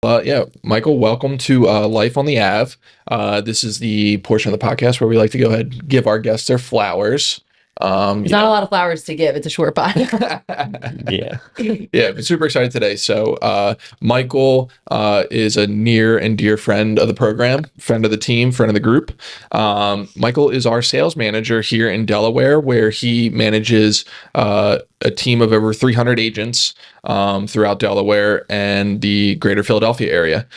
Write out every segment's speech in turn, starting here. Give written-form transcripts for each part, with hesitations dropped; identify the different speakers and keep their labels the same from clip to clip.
Speaker 1: Yeah, Michael, welcome to Life on the Ave. This is the portion of the podcast where we like to go ahead and give our guests their flowers.
Speaker 2: There's
Speaker 1: You
Speaker 2: not a
Speaker 1: know,
Speaker 2: lot of flowers to give. It's a short podcast.
Speaker 3: Yeah.
Speaker 1: yeah, I'm super excited today. Michael is a near and dear friend of the program, friend of the team, friend of the group. Michael is our sales manager here in Delaware, where he manages a team of over 300 agents throughout Delaware and the greater Philadelphia area.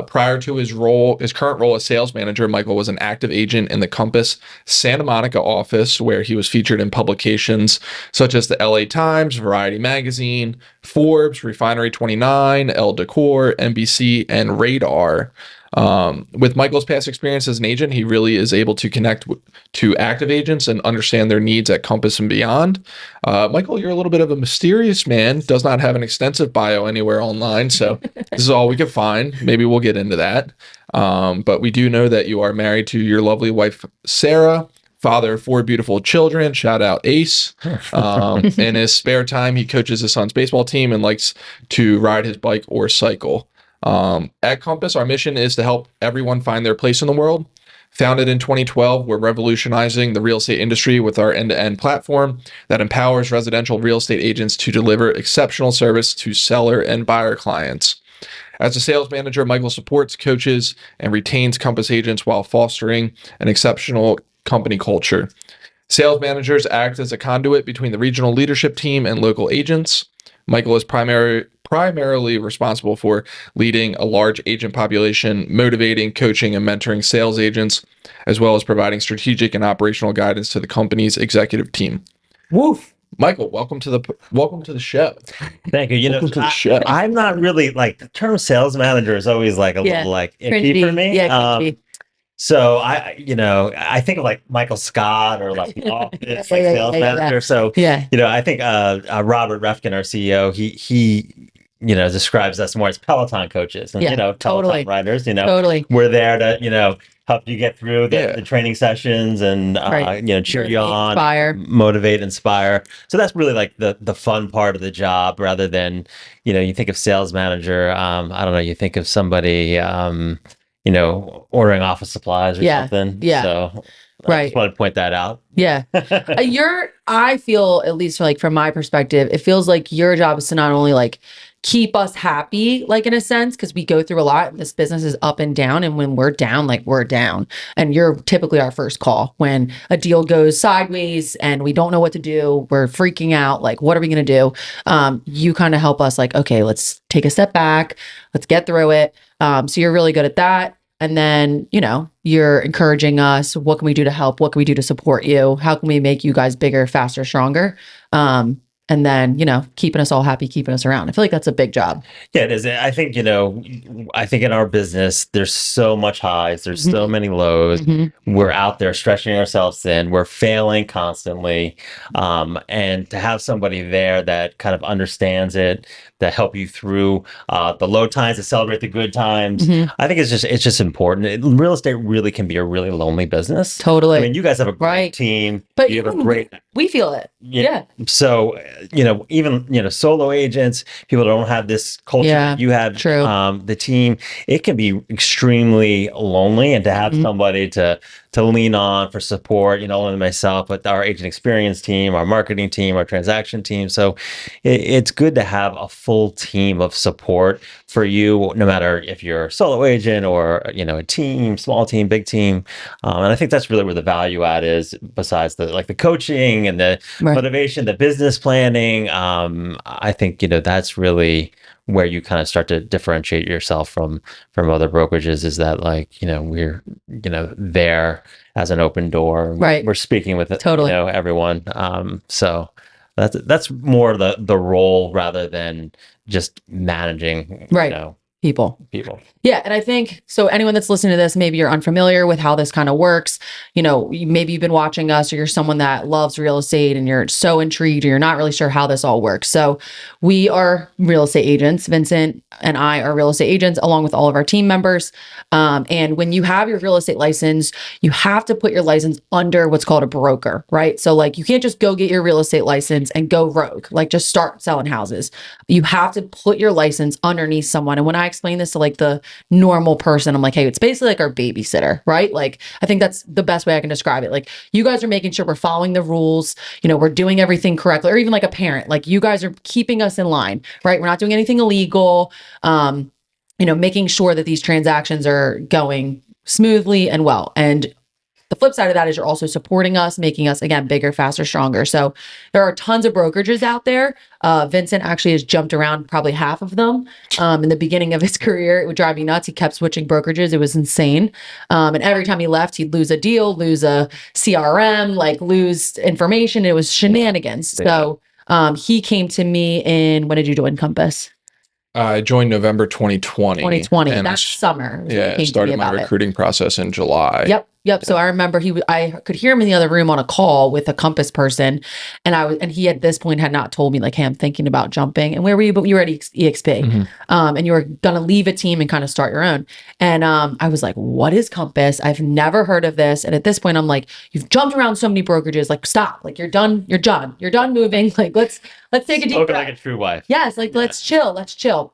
Speaker 1: Prior to his current role as sales manager, Michael was an active agent in the Compass Santa Monica office, where he was featured in publications such as the LA Times, Variety Magazine, Forbes, Refinery 29, Elle Decor, NBC, and Radar. With Michael's past experience as an agent, he really is able to connect to active agents and understand their needs at Compass and beyond. Michael, you're a little bit of a mysterious man, does not have an extensive bio anywhere online, so this is all we could find. Maybe we'll get into that. But we do know that you are married to your lovely wife, Sarah, father of four beautiful children. Shout out Ace. In his spare time, he coaches his son's baseball team and likes to ride his bike or cycle. At Compass, our mission is to help everyone find their place in the world. Founded in 2012, we're revolutionizing the real estate industry with our end-to-end platform that empowers residential real estate agents to deliver exceptional service to seller and buyer clients. As a sales manager, Michael supports, coaches, and retains Compass agents while fostering an exceptional company culture. Sales managers act as a conduit between the regional leadership team and local agents. Michael is primarily responsible for leading a large agent population, motivating, coaching, and mentoring sales agents, as well as providing strategic and operational guidance to the company's executive team.
Speaker 3: Woof.
Speaker 1: Michael, welcome to the show.
Speaker 3: Thank you.
Speaker 1: Welcome to the show.
Speaker 3: I'm not really like the term sales manager is always like a little like iffy for me.
Speaker 2: Yeah, cringy.
Speaker 3: So I think of like Michael Scott or like The Office, like sales manager. So,
Speaker 2: Yeah.
Speaker 3: I think Robert Refkin, our CEO, he describes us more as Peloton coaches and,
Speaker 2: Yeah,
Speaker 3: Peloton
Speaker 2: totally.
Speaker 3: riders,
Speaker 2: Totally.
Speaker 3: we're there to, help you get through
Speaker 1: Yeah.
Speaker 3: the training sessions and,
Speaker 2: Right.
Speaker 3: cheer you on,
Speaker 2: Inspire.
Speaker 3: motivate, inspire. So that's really like the fun part of the job rather than, you think of sales manager. I don't know, you think of somebody, ordering office supplies or
Speaker 2: Yeah,
Speaker 3: something.
Speaker 2: yeah.
Speaker 3: So I
Speaker 2: Right.
Speaker 3: just want to point that out.
Speaker 2: Yeah. I feel, at least like from my perspective, it feels like your job is to not only like keep us happy, like in a sense, because we go through a lot. This business is up and down. And when we're down, like we're down. And you're typically our first call when a deal goes sideways and we don't know what to do. We're freaking out. Like, what are we going to do? You kind of help us like, okay, let's take a step back. Let's get through it. So you're really good at that. And then, you're encouraging us. What can we do to help? What can we do to support you? How can we make you guys bigger, faster, stronger? And then, keeping us all happy, keeping us around. I feel like that's a big job.
Speaker 3: Yeah, it is. I think, I think in our business, there's so much highs, there's so many lows. We're out there stretching ourselves thin. We're failing constantly. And to have somebody there that kind of understands it, that help you through the low times, to celebrate the good times. I think it's just important. Real estate really can be a really lonely business.
Speaker 2: Totally.
Speaker 3: I mean, you guys have a great
Speaker 2: Right.
Speaker 3: team.
Speaker 2: But
Speaker 3: you have a great
Speaker 2: we feel it. Yeah.
Speaker 3: So, even, solo agents, people that don't have this culture
Speaker 2: Yeah,
Speaker 3: that you have,
Speaker 2: true.
Speaker 3: the team, it can be extremely lonely. And to have somebody to lean on for support, only myself, but our agent experience team, our marketing team, our transaction team. So it's good to have a full team of support for you, no matter if you're a solo agent or, a team, small team, big team. And I think that's really where the value add is, besides the coaching and the
Speaker 2: Right.
Speaker 3: motivation, the business planning. I think, that's really where you kind of start to differentiate yourself from other brokerages, is that we're, there as an open door.
Speaker 2: Right.
Speaker 3: We're speaking with
Speaker 2: Totally.
Speaker 3: everyone. So that's more the role rather than just managing,
Speaker 2: Right. People. Yeah. And I think, so anyone that's listening to this, maybe you're unfamiliar with how this kind of works. Maybe you've been watching us, or you're someone that loves real estate and you're so intrigued, or you're not really sure how this all works. So we are real estate agents. Vincent and I are real estate agents along with all of our team members. And when you have your real estate license, you have to put your license under what's called a broker, right? So like, you can't just go get your real estate license and go rogue, like just start selling houses. You have to put your license underneath someone. And when I I explain this to like the normal person, I'm like, hey, it's basically like our babysitter, right? Like, I think that's the best way I can describe it. Like, you guys are making sure we're following the rules, we're doing everything correctly, or even like a parent, like you guys are keeping us in line, right? We're not doing anything illegal. Making sure that these transactions are going smoothly and well. And the flip side of that is you're also supporting us, making us, again, bigger, faster, stronger. So there are tons of brokerages out there. Vincent actually has jumped around probably half of them. In the beginning of his career, it would drive me nuts. He kept switching brokerages. It was insane. And every time he left, he'd lose a deal, lose a CRM, like lose information. It was shenanigans. So he came to me when did you join Compass?
Speaker 1: I joined November 2020.
Speaker 2: 2020.
Speaker 1: And
Speaker 2: That's summer.
Speaker 1: Yeah, started my recruiting process in July.
Speaker 2: Yep. So I remember I could hear him in the other room on a call with a Compass person, and he at this point had not told me like, hey, I'm thinking about jumping. And where were you? But you were at EXP, and you were gonna leave a team and kind of start your own. And I was like, what is Compass? I've never heard of this. And at this point, I'm like, you've jumped around so many brokerages. Like, stop. Like, you're done. You're done moving. Like, let's take a deep breath.
Speaker 3: Like a true wife.
Speaker 2: Yes, like let's chill.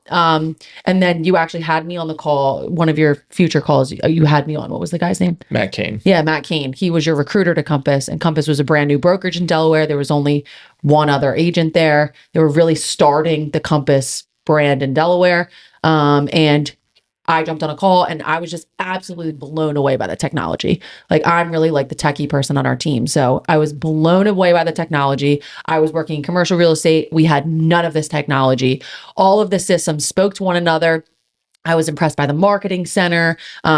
Speaker 2: And then you actually had me on the call. One of your future calls, you had me on. What was the guy's name?
Speaker 1: Matt Kane.
Speaker 2: Yeah, Matt Kane. He was your recruiter to Compass, and Compass was a brand new brokerage in Delaware. There was only one other agent there. They were really starting the Compass brand in Delaware. And I jumped on a call and I was just absolutely blown away by the technology. Like, I'm really like the techie person on our team. So I was blown away by the technology. I was working in commercial real estate. We had none of this technology. All of the systems spoke to one another. I was impressed by the marketing center,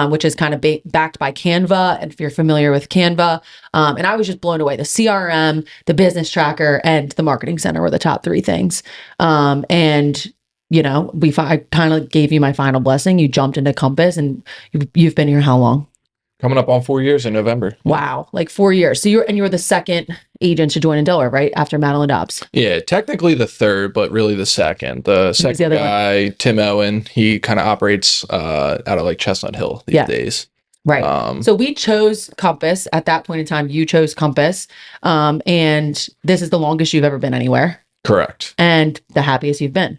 Speaker 2: which is kind of backed by Canva. And if you're familiar with Canva, and I was just blown away. The CRM, the business tracker, and the marketing center were the top three things. I kind of gave you my final blessing. You jumped into Compass, and you've been here how long?
Speaker 1: Coming up on 4 years in November.
Speaker 2: Wow, like 4 years. So you're the second agent to join in Delaware, right? After Madeline Dobbs.
Speaker 1: Yeah, technically the third, but really the second. The second guy, Tim Owen, he kind of operates out of like Chestnut Hill these days.
Speaker 2: Right. So we chose Compass at that point in time. You chose Compass, and this is the longest you've ever been anywhere.
Speaker 1: Correct.
Speaker 2: And the happiest you've been.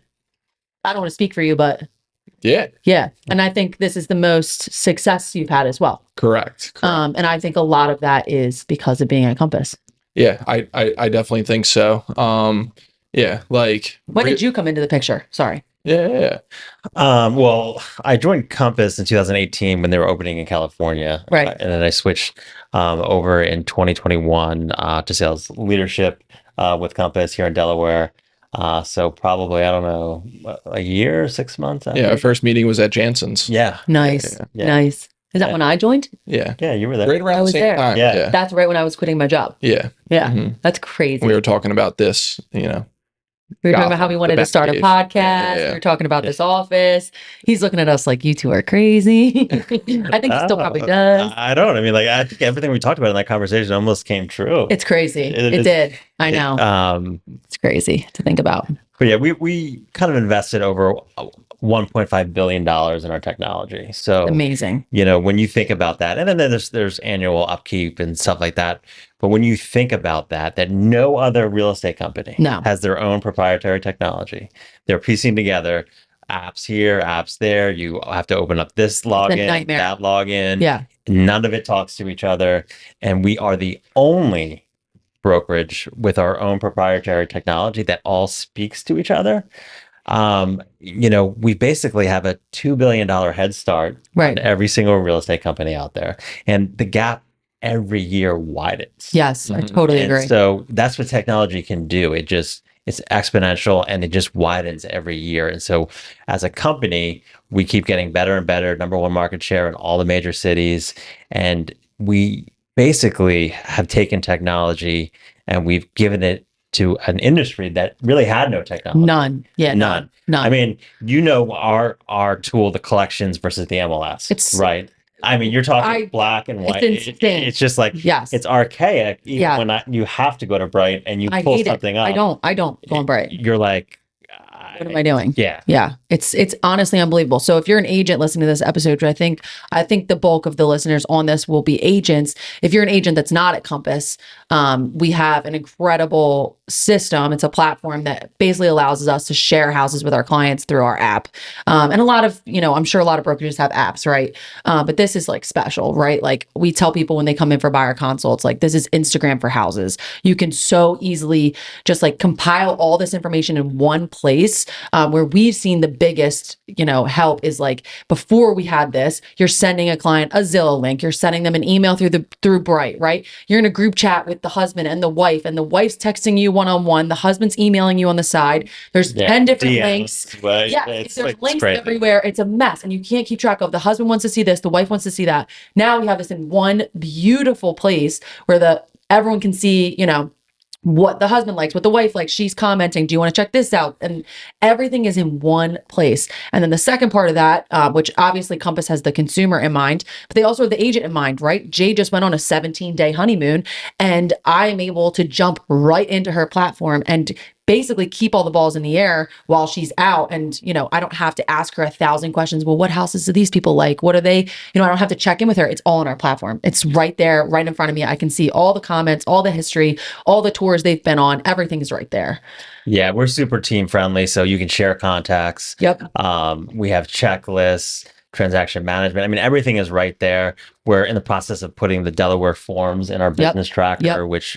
Speaker 2: I don't want to speak for you, but yeah. And I think this is the most success you've had as well.
Speaker 1: Correct.
Speaker 2: And I think a lot of that is because of being at Compass.
Speaker 1: Yeah, I definitely think so. Yeah, like
Speaker 2: when did you come into the picture? Sorry.
Speaker 1: Yeah.
Speaker 3: Well, I joined Compass in 2018 when they were opening in California.
Speaker 2: Right.
Speaker 3: And then I switched over in 2021 to sales leadership with Compass here in Delaware. So probably, I don't know, a year, 6 months.
Speaker 1: Yeah, our first meeting was at Jansen's.
Speaker 3: Yeah.
Speaker 2: Nice.
Speaker 3: Yeah.
Speaker 2: Nice. Is that when I joined?
Speaker 1: Yeah.
Speaker 3: Yeah, you were there.
Speaker 1: Right around the same time.
Speaker 3: Yeah.
Speaker 2: That's right when I was quitting my job.
Speaker 1: Yeah.
Speaker 2: Yeah. That's crazy.
Speaker 1: We were talking about this,
Speaker 2: We were talking about how we wanted to start a podcast. We were talking about this office. He's looking at us like, you two are crazy. I think he still probably does.
Speaker 3: I don't. I mean, like, I think everything we talked about in that conversation almost came true.
Speaker 2: It's crazy. It did. I know. It's crazy to think about.
Speaker 3: But yeah, we kind of invested over $1.5 billion in our technology. So
Speaker 2: amazing.
Speaker 3: When you think about that, and then there's annual upkeep and stuff like that. But when you think about that no other real estate company has their own proprietary technology. They're piecing together apps here, apps there. You have to open up this login, that login.
Speaker 2: Yeah.
Speaker 3: None of it talks to each other. And we are the only brokerage with our own proprietary technology that all speaks to each other. We basically have a $2 billion head start on every single real estate company out there. And the gap every year widens.
Speaker 2: Yes, I totally agree.
Speaker 3: So that's what technology can do. It's exponential and it just widens every year. And so as a company, we keep getting better and better, number one market share in all the major cities. And we basically have taken technology and we've given it to an industry that really had no technology.
Speaker 2: None. Yeah, none.
Speaker 3: I mean, our tool, the collections versus the MLS. It's right. I mean, you're talking black and white. It's just like, it's archaic. Even when you have to go to Bright and you pull something up.
Speaker 2: I don't go on Bright.
Speaker 3: You're like,
Speaker 2: what am I doing?
Speaker 3: Yeah.
Speaker 2: Yeah. It's honestly unbelievable. So if you're an agent listening to this episode, which I think the bulk of the listeners on this will be agents. If you're an agent that's not at Compass, we have an incredible system. It's a platform that basically allows us to share houses with our clients through our app. And a lot of, I'm sure a lot of brokerages have apps, right? But this is like special, right? Like we tell people when they come in for buyer consults, like this is Instagram for houses. You can so easily just like compile all this information in one place. Where we've seen the biggest, help is like before we had this, you're sending a client a Zillow link, you're sending them an email through Bright, right? You're in a group chat with the husband and the wife's texting you one-on-one, the husband's emailing you on the side. There's 10 different
Speaker 3: DMs,
Speaker 2: links.
Speaker 3: but
Speaker 2: Yeah,
Speaker 3: it's
Speaker 2: there's
Speaker 3: like,
Speaker 2: links
Speaker 3: crazy.
Speaker 2: everywhere. It's a mess, and you can't keep track of. The husband wants to see this, the wife wants to see that. Now we have this in one beautiful place where everyone can see, what the husband likes, what the wife likes. She's commenting, do you want to check this out? And everything is in one place. And then the second part of that, which obviously Compass has the consumer in mind, but they also have the agent in mind, right? Jay just went on a 17-day honeymoon, and I am able to jump right into her platform and basically keep all the balls in the air while she's out. And, I don't have to ask her 1,000 questions. Well, what houses do these people like? What are they? I don't have to check in with her. It's all on our platform. It's right there, right in front of me. I can see all the comments, all the history, all the tours they've been on. Everything is right there.
Speaker 3: Yeah, we're super team friendly, so you can share contacts.
Speaker 2: Yep.
Speaker 3: We have checklists, transaction management. I mean, everything is right there. We're in the process of putting the Delaware forms in our business tracker, which,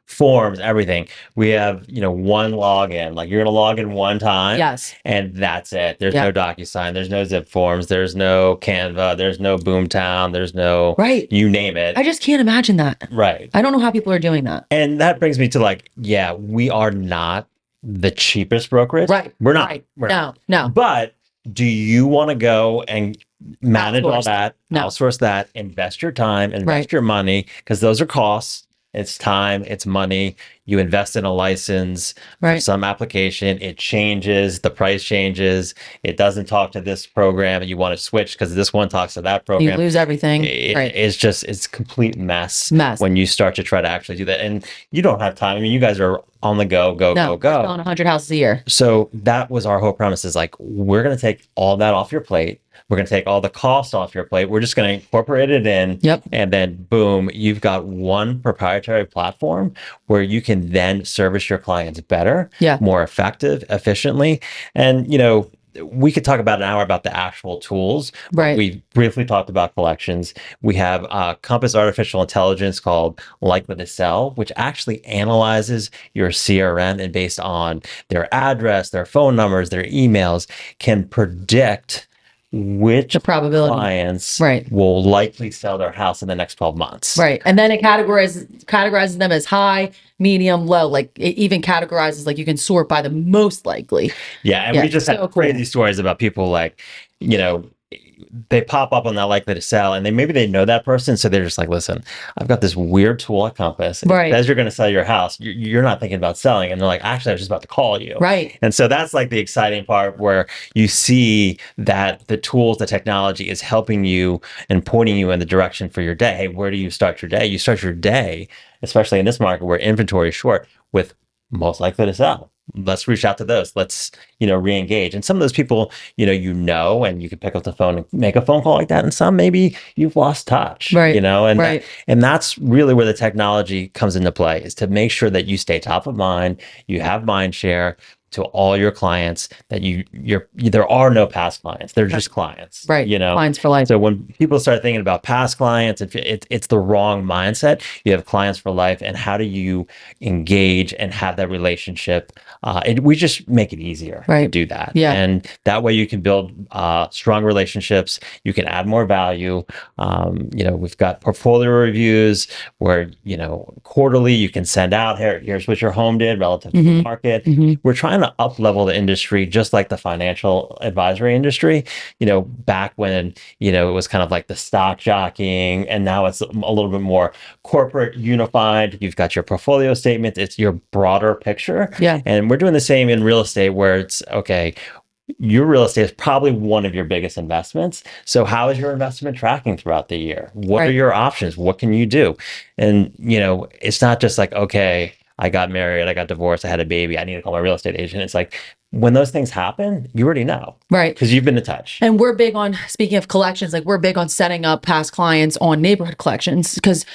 Speaker 3: forms everything. We have, one login, like you're going to log in one time.
Speaker 2: Yes.
Speaker 3: And that's it. There's no DocuSign. There's no Zip Forms. There's no Canva. There's no Boomtown. There's no, you name it.
Speaker 2: I just can't imagine that.
Speaker 3: Right.
Speaker 2: I don't know how people are doing that.
Speaker 3: And that brings me to like, yeah, we are not the cheapest brokerage.
Speaker 2: Right.
Speaker 3: We're not.
Speaker 2: Right.
Speaker 3: We're not.
Speaker 2: No.
Speaker 3: But do you want to go and manage all that, outsource that, invest your time, invest your money? Because those are costs. It's time, it's money. You invest in a license for some application, it changes, the price changes. It doesn't talk to this program, and you want to switch because this one talks to that program.
Speaker 2: You lose everything.
Speaker 3: It's a complete mess when you start to try to actually do that. And you don't have time. I mean, you guys are on the go.
Speaker 2: We're selling 100 houses a year.
Speaker 3: So that was our whole premise, is like, we're going to take all that off your plate. We're going to take all the costs off your plate. We're just going to incorporate it in. And then boom, you've got one proprietary platform where you can then service your clients better, more effective, efficiently. And, we could talk about an hour about the actual tools. We briefly talked about collections. We have Compass artificial intelligence called Likely to Sell, which actually analyzes your CRM, and based on their address, their phone numbers, their emails, can predict which
Speaker 2: the probability
Speaker 3: clients will likely sell their house in the next 12 months.
Speaker 2: And then it categorizes them as high, medium, low. Like it even categorizes, like you can sort by the most likely.
Speaker 3: And we just had crazy stories about people like, they pop up on that Likely to Sell, and maybe they know that person, so they're just like, listen, I've got this weird tool at Compass. As you're going to sell your house, you're not thinking about selling, and they're like, actually, I was just about to call you. And so that's like the exciting part, where you see that the tools, the technology is helping you and pointing you in the direction for your day. Hey, where do you start your day? You start your day, especially in this market where inventory is short, with most likely to sell. Let's reach out to those. Let's, re-engage. And some of those people, and you can pick up the phone and make a phone call like that. And some, maybe you've lost touch, and that's really where the technology comes into play, is to make sure that you stay top of mind, you have mind share to all your clients, that there are no past clients. They're just clients,
Speaker 2: clients for life.
Speaker 3: So when people start thinking about past clients, it's the wrong mindset. You have clients for life, and how do you engage and have that relationship? We just make it easier to do that. And that way you can build strong relationships. You can add more value. We've got portfolio reviews where, quarterly you can send out, here's what your home did relative to the market. We're trying to up level the industry, just like the financial advisory industry, back when, it was kind of like the stock jockeying, and now it's a little bit more corporate, unified. You've got your portfolio statement. It's your broader picture. And we're doing the same in real estate, where it's, okay, your real estate is probably one of your biggest investments. So how is your investment tracking throughout the year? What are your options? What can you do? And, it's not just like, okay, I got married, I got divorced, I had a baby, I need to call my real estate agent. It's like, when those things happen, you already know. Because you've been in touch.
Speaker 2: And we're big on, speaking of collections, like we're big on setting up past clients on neighborhood collections, because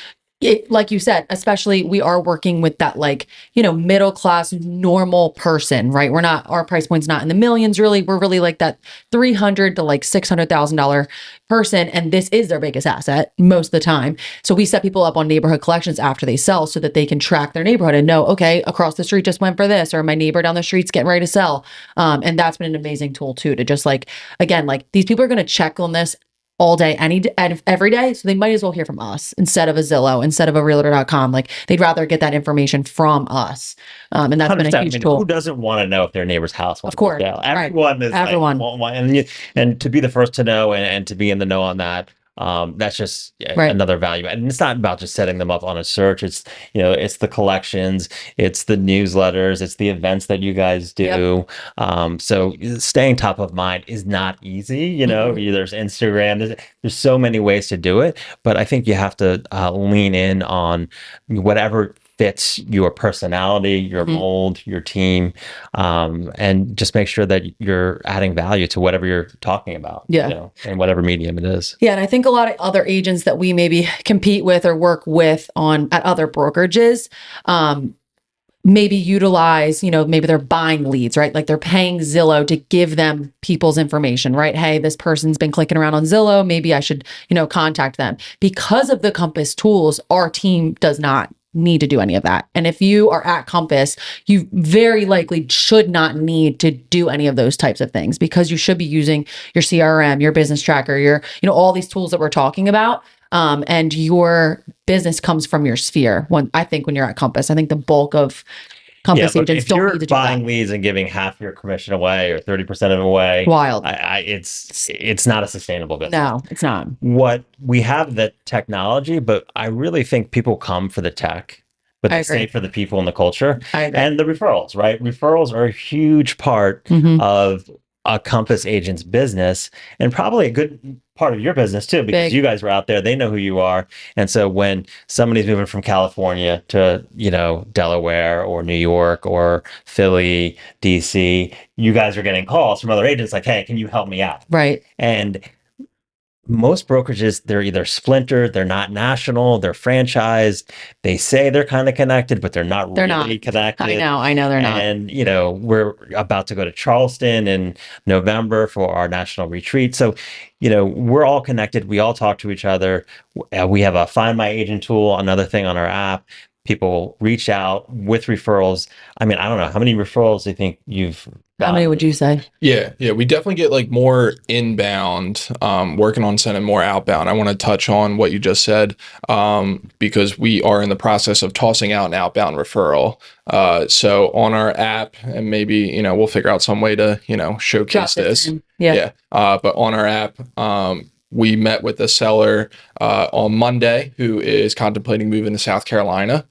Speaker 2: like you said, especially we are working with that, like, middle class, normal person, right? Our price point's not in the millions, really. We're really like that 300 to like $600,000 person. And this is their biggest asset most of the time. So we set people up on neighborhood collections after they sell so that they can track their neighborhood and know, okay, across the street just went for this, or my neighbor down the street's getting ready to sell. And that's been an amazing tool too, to just like, again, like these people are going to check on this all day, and every day. So they might as well hear from us instead of a Zillow, instead of a realtor.com. Like they'd rather get that information from us. And that's been a
Speaker 3: 100%. I
Speaker 2: huge
Speaker 3: mean,
Speaker 2: tool.
Speaker 3: who doesn't want to know if their neighbor's house
Speaker 2: Of
Speaker 3: wants to
Speaker 2: course.
Speaker 3: sell?
Speaker 2: Right.
Speaker 3: Everyone is
Speaker 2: Everyone.
Speaker 3: like, and to be the first to know and to be in the know on that. That's just
Speaker 2: Right.
Speaker 3: another value. And it's not about just setting them up on a search. It's, it's the collections, it's the newsletters, it's the events that you guys do. So staying top of mind is not easy. There's Instagram, there's so many ways to do it, but I think you have to lean in on whatever fits your personality, your mold, your team, and just make sure that you're adding value to whatever you're talking about, in whatever medium it is.
Speaker 2: Yeah. And I think a lot of other agents that we maybe compete with or work with at other brokerages, maybe utilize, maybe they're buying leads, right? Like they're paying Zillow to give them people's information, right? Hey, this person's been clicking around on Zillow. Maybe I should, contact them. Because of the Compass tools, our team does not need to do any of that. And if you are at Compass, you very likely should not need to do any of those types of things, because you should be using your CRM, your business tracker, your, all these tools that we're talking about. And your business comes from your sphere. I think when you're at Compass, I think the bulk of Compass agents don't need to do that.
Speaker 3: If you're buying leads and giving half your commission away or 30% of it away,
Speaker 2: wild.
Speaker 3: It's not a sustainable business.
Speaker 2: No, it's not.
Speaker 3: What we have the technology, but I really think people come for the tech, but they stay for the people and the culture and the referrals, right? Referrals are a huge part of a Compass agent's business, and probably a good part of your business too, because you guys were out there, they know who you are. And so when somebody's moving from California to, Delaware or New York or Philly, DC, you guys are getting calls from other agents like, hey, can you help me out?
Speaker 2: Right.
Speaker 3: And most brokerages, they're either splintered, they're not national, they're franchised. They say they're kind of connected, but they're not really connected.
Speaker 2: I know they're not.
Speaker 3: And, we're about to go to Charleston in November for our national retreat. So, we're all connected. We all talk to each other. We have a Find My Agent tool, another thing on our app. People reach out with referrals. I mean, I don't know. How many referrals do you think you've got?
Speaker 2: How many would you say?
Speaker 1: Yeah. We definitely get like more inbound, working on sending more outbound. I want to touch on what you just said, because we are in the process of tossing out an outbound referral. So on our app, and maybe, we'll figure out some way to, showcase this.
Speaker 2: Yeah.
Speaker 1: But on our app, we met with a seller on Monday who is contemplating moving to South Carolina.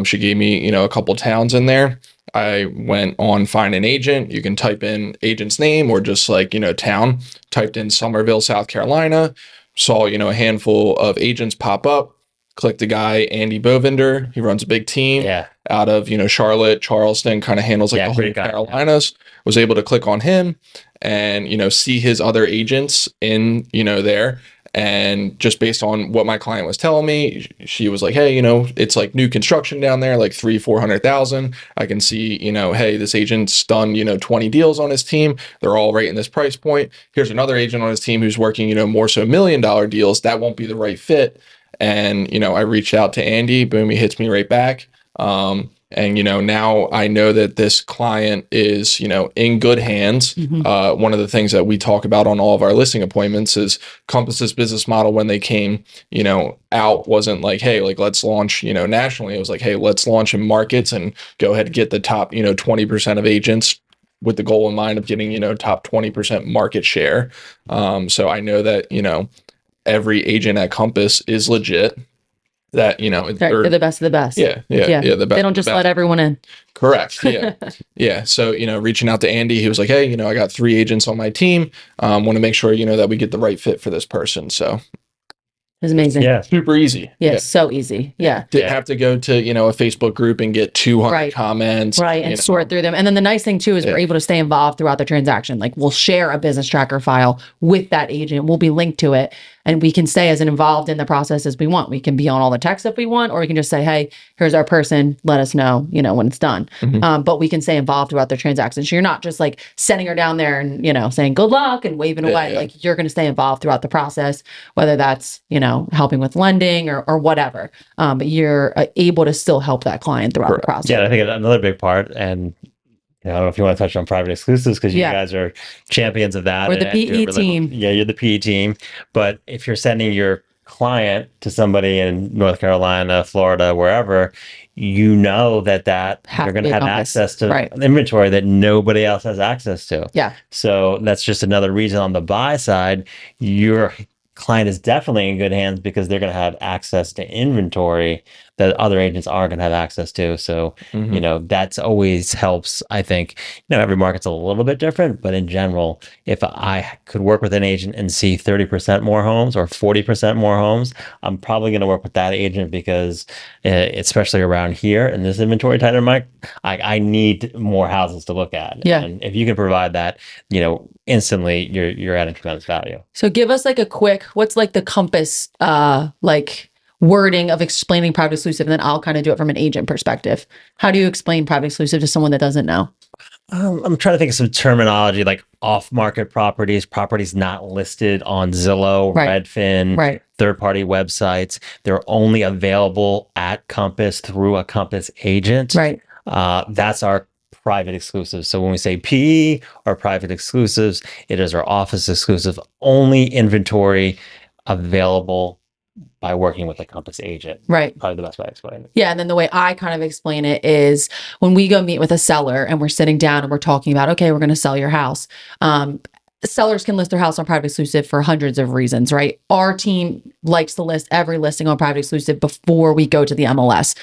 Speaker 1: She gave me, a couple towns in there. I went on Find an Agent. You can type in agent's name or just like, town. Typed in Somerville, South Carolina. Saw, a handful of agents pop up. Clicked the guy, Andy Bovinder. He runs a big team out of, Charlotte, Charleston, kind of handles like the whole Carolinas. Was able to click on him and, see his other agents in, there. And just based on what my client was telling me, she was like, hey, it's like new construction down there, like 300,000-400,000. I can see, hey, this agent's done, 20 deals on his team. They're all right in this price point. Here's another agent on his team who's working, more so $1 million deals. That won't be the right fit. And, I reached out to Andy, boom, he hits me right back. And, now I know that this client is, in good hands. One of the things that we talk about on all of our listing appointments is Compass's business model when they came, out wasn't like, hey, like let's launch, nationally. It was like, hey, let's launch in markets and go ahead and get the top, 20% of agents with the goal in mind of getting, top 20% market share. So I know that, every agent at Compass is legit. That they're
Speaker 2: the best of the best.
Speaker 1: Yeah. The best.
Speaker 2: They don't just let everyone in.
Speaker 1: Correct. Yeah. So reaching out to Andy, he was like, hey, I got 3 agents on my team. Want to make sure that we get the right fit for this person. So
Speaker 2: It's amazing.
Speaker 3: Yeah.
Speaker 1: Super easy.
Speaker 2: Yeah, so easy. Yeah.
Speaker 1: Didn't have to go to, a Facebook group and get 200
Speaker 2: Right.
Speaker 1: comments.
Speaker 2: Right. And sort through them. And then the nice thing too is we're able to stay involved throughout the transaction. Like we'll share a business tracker file with that agent. We'll be linked to it and we can stay as involved in the process as we want. We can be on all the texts if we want, or we can just say, hey, here's our person. Let us know, when it's done. But we can stay involved throughout the transaction. So you're not just like sending her down there and, saying good luck and waving away. Like you're going to stay involved throughout the process, whether that's, helping with lending or whatever. But you're able to still help that client throughout the process.
Speaker 3: Yeah, I think another big part, and I don't know if you want to touch on private exclusives because you guys are champions of that.
Speaker 2: We're the PE team.
Speaker 3: Yeah, you're the PE team. But if you're sending your client to somebody in North Carolina, Florida, wherever, you know that you're going to have access to inventory that nobody else has access to.
Speaker 2: Yeah.
Speaker 3: So that's just another reason on the buy side, your client is definitely in good hands because they're going to have access to inventory that other agents aren't going to have access to. So, that's always helps. I think, every market's a little bit different, but in general, if I could work with an agent and see 30% more homes or 40% more homes, I'm probably going to work with that agent because especially around here in this inventory tighter market, I need more houses to look at.
Speaker 2: Yeah.
Speaker 3: And if you can provide that, instantly you're adding tremendous value.
Speaker 2: So give us like a quick, what's like the compass, wording of explaining private exclusive, and then I'll kind of do it from an agent perspective. How do you explain private exclusive to someone that doesn't know?
Speaker 3: I'm trying to think of some terminology like off-market properties not listed on Zillow, Redfin, third-party websites. They're only available at Compass through a Compass agent.
Speaker 2: Right.
Speaker 3: That's our private exclusives. So when we say PE or private exclusives, it is our office exclusive, only inventory available by working with a Compass agent.
Speaker 2: Right.
Speaker 3: Probably the best way to explain it.
Speaker 2: Yeah. And then the way I kind of explain it is when we go meet with a seller and we're sitting down and we're talking about, okay, we're going to sell your house. Sellers can list their house on private exclusive for hundreds of reasons, right? Our team likes to list every listing on private exclusive before we go to the MLS.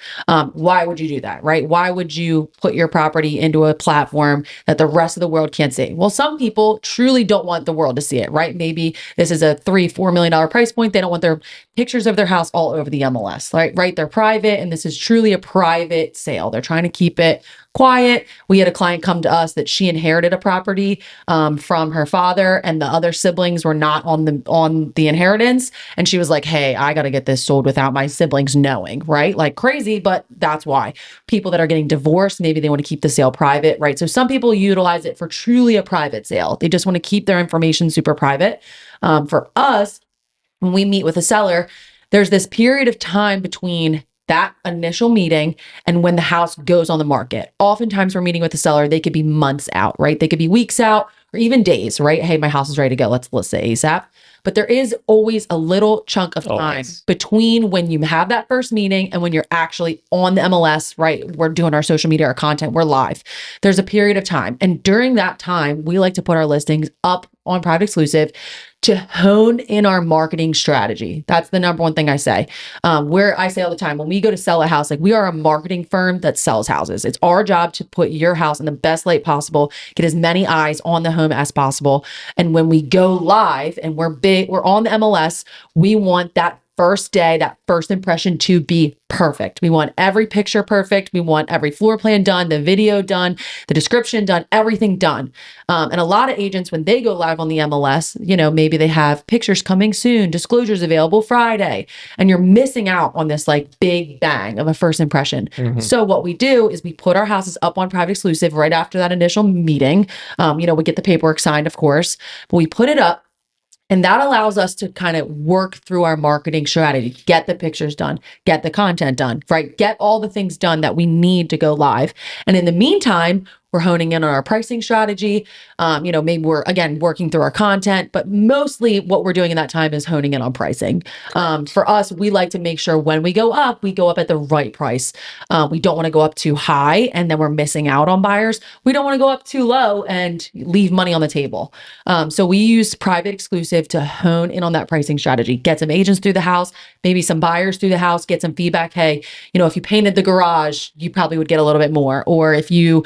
Speaker 2: Why would you do that, right? Why would you put your property into a platform that the rest of the world can't see? Well, some people truly don't want the world to see it, right? Maybe this is a $3-4 million price point. They don't want their pictures of their house all over the MLS, right? They're private, and this is truly a private sale. They're trying to keep it quiet. We had a client come to us that she inherited a property from her father, and the other siblings were not on the inheritance. And she was like, hey, I got to get this sold without my siblings knowing, right? Like crazy, but that's why. People that are getting divorced, maybe they want to keep the sale private, right? So some people utilize it for truly a private sale. They just want to keep their information super private. For us, when we meet with a seller, there's this period of time between that initial meeting and when the house goes on the market. Oftentimes we're meeting with the seller, they could be months out, right? They could be weeks out or even days, right? Hey, my house is ready to go. Let's list it ASAP. But there is always a little chunk of time between when you have that first meeting and when you're actually on the MLS, right? We're doing our social media, our content, we're live. There's a period of time. And during that time, we like to put our listings up on private exclusive to hone in our marketing strategy. That's the number one thing I say. Where I say all the time, when we go to sell a house, like we are a marketing firm that sells houses. It's our job to put your house in the best light possible, get as many eyes on the home as possible. And when we go live and we're on the MLS, we want that first day, that first impression to be perfect. We want every picture perfect. We want every floor plan done, the video done, the description done, everything done. And a lot of agents, when they go live on the MLS, maybe they have pictures coming soon, disclosures available Friday, and you're missing out on this like big bang of a first impression. So what we do is we put our houses up on private exclusive right after that initial meeting. We get the paperwork signed, of course, but we put it up. And that allows us to kind of work through our marketing strategy, get the pictures done, get the content done, right? Get all the things done that we need to go live. And in the meantime, we're honing in on our pricing strategy. Maybe we're, again, working through our content, but mostly what we're doing in that time is honing in on pricing. For us, we like to make sure when we go up at the right price. We don't want to go up too high and then we're missing out on buyers. We don't want to go up too low and leave money on the table. So we use private exclusive to hone in on that pricing strategy, get some agents through the house, maybe some buyers through the house, get some feedback. Hey, if you painted the garage, you probably would get a little bit more. Or if you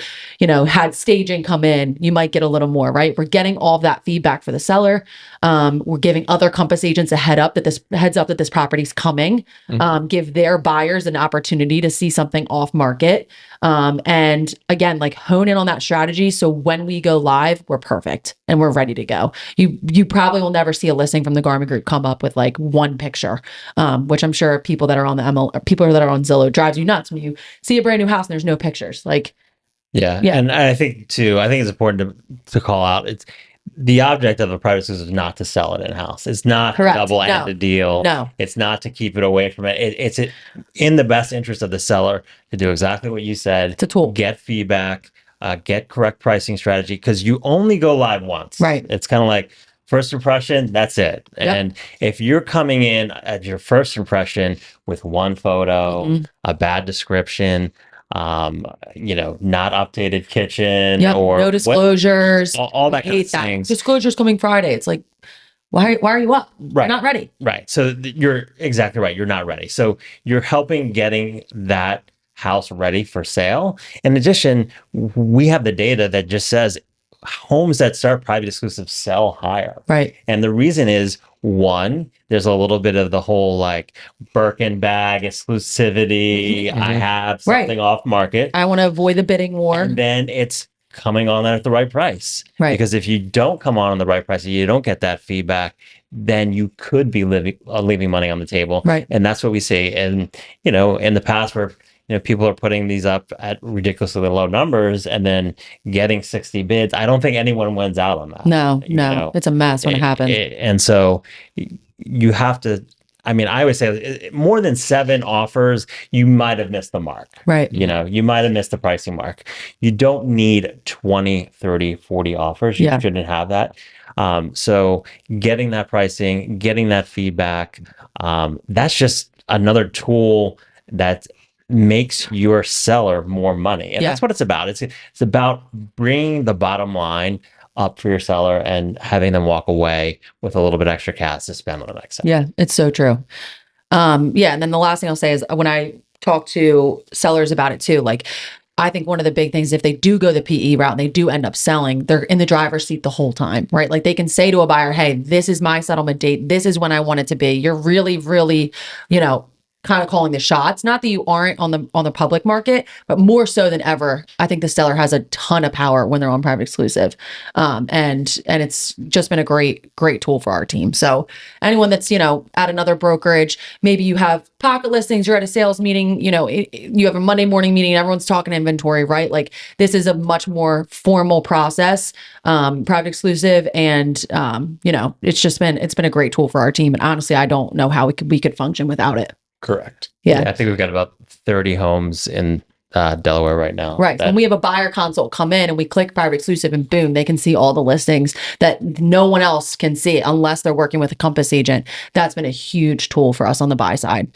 Speaker 2: had staging come in, you might get a little more, right? We're getting all of that feedback for the seller. We're giving other Compass agents a heads up that this property's coming. Give their buyers an opportunity to see something off market. And again, like hone in on that strategy. So when we go live, we're perfect and we're ready to go. You probably will never see a listing from the Garmin Group come up with like one picture, which I'm sure people that are on the people that are on Zillow drives you nuts when you see a brand new house and there's no pictures. Like,
Speaker 3: Yeah.
Speaker 2: Yeah.
Speaker 3: And I think too, I think it's important to call out, it's the object of a private exclusive is not to sell it in house. It's not a
Speaker 2: Correct.
Speaker 3: double-ended deal.
Speaker 2: No.
Speaker 3: It's not to keep it away from it. It's in the best interest of the seller to do exactly what you said.
Speaker 2: It's a tool.
Speaker 3: Get feedback, get correct pricing strategy, because you only go live once.
Speaker 2: Right.
Speaker 3: It's kind of like first impression, that's it.
Speaker 2: Yep.
Speaker 3: And if you're coming in at your first impression with one photo, a bad description, not updated kitchen,
Speaker 2: Yep.
Speaker 3: or
Speaker 2: No disclosures.
Speaker 3: all that kind of
Speaker 2: Hate that.
Speaker 3: things.
Speaker 2: Disclosures coming Friday. It's like, why are you up?
Speaker 3: Right.
Speaker 2: You're not ready.
Speaker 3: Right. So you're exactly right. You're not ready. So you're helping getting that house ready for sale. In addition, we have the data that just says homes that start private exclusive sell higher.
Speaker 2: Right.
Speaker 3: And the reason is, one, there's a little bit of the whole like Birkin bag exclusivity. I have something off market.
Speaker 2: I want to avoid the bidding war.
Speaker 3: And then it's coming on at the right price.
Speaker 2: Right.
Speaker 3: Because if you don't come on the right price, and you don't get that feedback, then you could be leaving money on the table.
Speaker 2: Right.
Speaker 3: And that's what we see. And, in the past where, people are putting these up at ridiculously low numbers and then getting 60 bids. I don't think anyone wins out on that.
Speaker 2: No. It's a mess when it happens.
Speaker 3: And so you have to, I always say more than 7 offers, you might have missed the mark.
Speaker 2: Right.
Speaker 3: You might have missed the pricing mark. You don't need 20, 30, 40 offers. You shouldn't have that. So getting that pricing, getting that feedback, that's just another tool that makes your seller more money. And that's what it's about. It's about bringing the bottom line up for your seller and having them walk away with a little bit extra cash to spend on the next sale.
Speaker 2: Yeah, it's so true. And then the last thing I'll say is when I talk to sellers about it too, like I think one of the big things, if they do go the PE route and they do end up selling, they're in the driver's seat the whole time, right? Like they can say to a buyer, hey, this is my settlement date. This is when I want it to be. You're really, really, kind of calling the shots. Not that you aren't on the public market, but more so than ever, I think the seller has a ton of power when they're on private exclusive. And it's just been a great tool for our team. So anyone that's, at another brokerage, maybe you have pocket listings, you're at a sales meeting, you have a Monday morning meeting, everyone's talking inventory, right? Like this is a much more formal process, private exclusive. And, it's been a great tool for our team. And honestly, I don't know how we could function without it.
Speaker 1: Correct.
Speaker 2: Yeah.
Speaker 3: I think we've got about 30 homes in Delaware right now.
Speaker 2: Right. And we have a buyer consult come in and we click private exclusive and boom, they can see all the listings that no one else can see unless they're working with a Compass agent. That's been a huge tool for us on the buy side.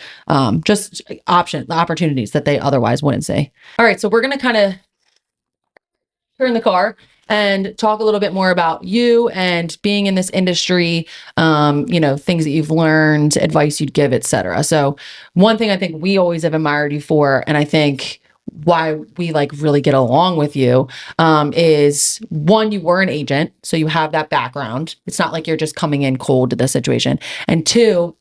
Speaker 2: Just opportunities that they otherwise wouldn't see. All right. So we're going to kind of turn the car and talk a little bit more about you and being in this industry, things that you've learned, advice you'd give, et cetera. So one thing I think we always have admired you for, and I think why we like really get along with you, is one, you were an agent, so you have that background. It's not like you're just coming in cold to the situation. And two,